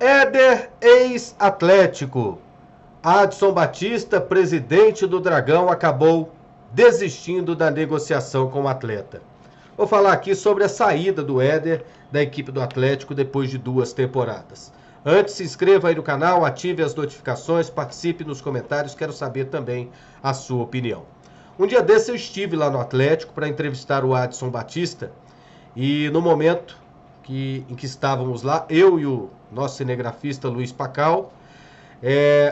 Éder, ex-Atlético. Adson Batista, presidente do Dragão, acabou desistindo da negociação com o atleta. Vou falar aqui sobre a saída do Éder da equipe do Atlético depois de 2 temporadas. Antes, se inscreva aí no canal, ative as notificações, participe nos comentários, quero saber também a sua opinião. Um dia desse eu estive lá no Atlético para entrevistar o Adson Batista e no momento em que estávamos lá, eu e o nosso cinegrafista Luiz Pacal,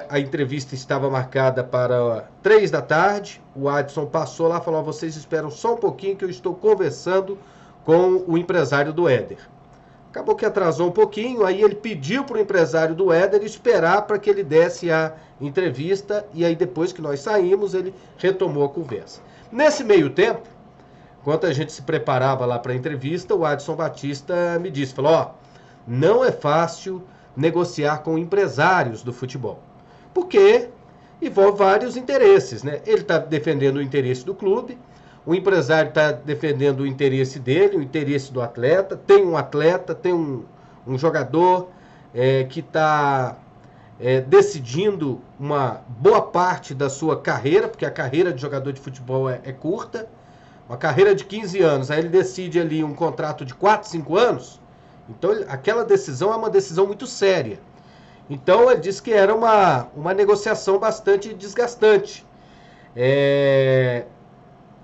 a entrevista estava marcada para 3 da tarde, o Adson passou lá e falou: vocês esperam só um pouquinho que eu estou conversando com o empresário do Éder. Acabou que atrasou um pouquinho, aí ele pediu para o empresário do Éder esperar para que ele desse a entrevista, e aí depois que nós saímos, ele retomou a conversa. Nesse meio tempo, enquanto a gente se preparava lá para a entrevista, o Adson Batista me disse, falou, não é fácil negociar com empresários do futebol, porque envolve vários interesses, né? Ele está defendendo o interesse do clube, o empresário está defendendo o interesse dele, o interesse do atleta, tem um jogador que está decidindo uma boa parte da sua carreira, porque a carreira de jogador de futebol é curta, uma carreira de 15 anos, aí ele decide ali um contrato de 4, 5 anos, então aquela decisão é uma decisão muito séria. Então ele disse que era uma negociação bastante desgastante,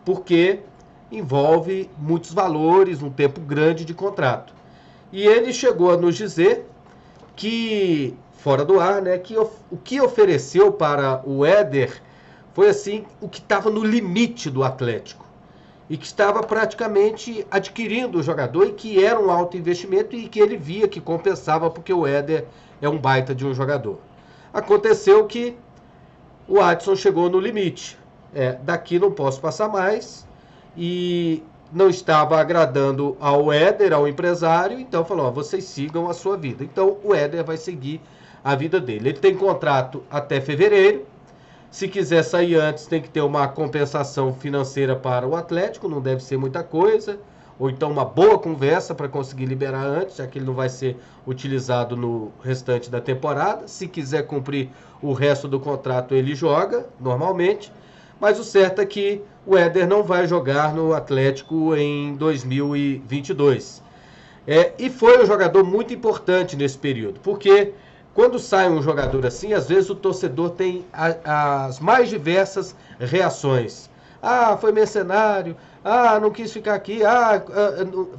porque envolve muitos valores, um tempo grande de contrato. E ele chegou a nos dizer que, fora do ar, né, que o que ofereceu para o Éder foi assim, o que estava no limite do Atlético. E que estava praticamente adquirindo o jogador e que era um alto investimento e que ele via que compensava porque o Éder é um baita de um jogador. Aconteceu que o Adson chegou no limite. Daqui não posso passar mais e não estava agradando ao Éder, ao empresário, então falou, vocês sigam a sua vida. Então o Éder vai seguir a vida dele. Ele tem contrato até fevereiro. Se quiser sair antes, tem que ter uma compensação financeira para o Atlético, não deve ser muita coisa, ou então uma boa conversa para conseguir liberar antes, já que ele não vai ser utilizado no restante da temporada. Se quiser cumprir o resto do contrato, ele joga normalmente, mas o certo é que o Éder não vai jogar no Atlético em 2022. E foi um jogador muito importante nesse período, porque quando sai um jogador assim, às vezes o torcedor tem as mais diversas reações. Foi mercenário, não quis ficar aqui,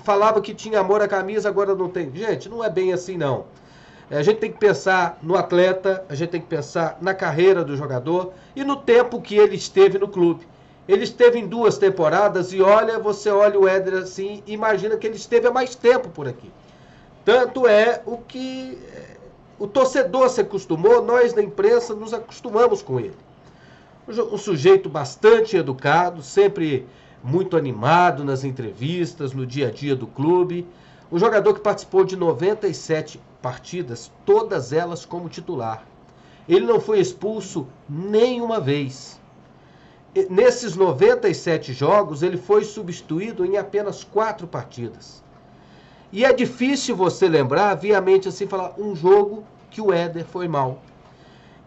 falava que tinha amor à camisa, agora não tem. Gente, não é bem assim não. A gente tem que pensar no atleta, a gente tem que pensar na carreira do jogador e no tempo que ele esteve no clube. Ele esteve em 2 temporadas e você olha o Éder assim, imagina que ele esteve há mais tempo por aqui. Tanto é o que o torcedor se acostumou, nós da imprensa nos acostumamos com ele. Um sujeito bastante educado, sempre muito animado nas entrevistas, no dia a dia do clube. Um jogador que participou de 97 partidas, todas elas como titular. Ele não foi expulso nenhuma vez. Nesses 97 jogos, ele foi substituído em apenas 4 partidas. E é difícil você lembrar, via a mente assim, falar um jogo que o Éder foi mal.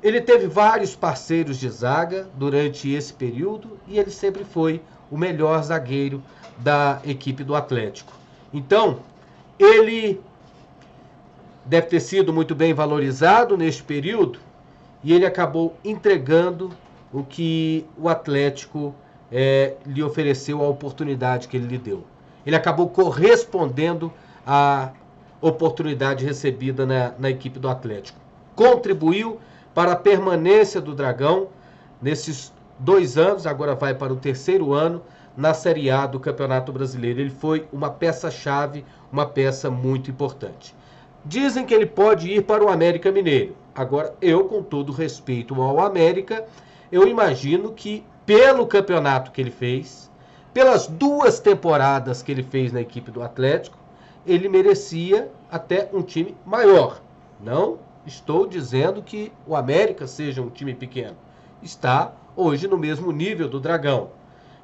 Ele teve vários parceiros de zaga durante esse período e ele sempre foi o melhor zagueiro da equipe do Atlético. Então, ele deve ter sido muito bem valorizado neste período e ele acabou entregando o que o Atlético lhe ofereceu, a oportunidade que ele lhe deu. Ele acabou correspondendo à oportunidade recebida na equipe do Atlético. Contribuiu para a permanência do Dragão nesses 2 anos, agora vai para o 3º ano, na Série A do Campeonato Brasileiro. Ele foi uma peça-chave, uma peça muito importante. Dizem que ele pode ir para o América Mineiro. Agora, eu, com todo respeito ao América, eu imagino que, pelo campeonato que ele fez, pelas 2 temporadas que ele fez na equipe do Atlético, ele merecia até um time maior. Não estou dizendo que o América seja um time pequeno. Está hoje no mesmo nível do Dragão.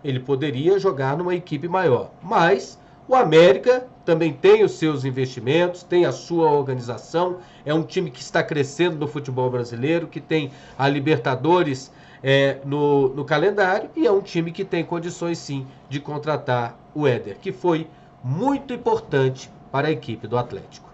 Ele poderia jogar numa equipe maior. Mas O América também tem os seus investimentos, tem a sua organização, é um time que está crescendo no futebol brasileiro, que tem a Libertadores no calendário, e é um time que tem condições sim de contratar o Éder, que foi muito importante para a equipe do Atlético.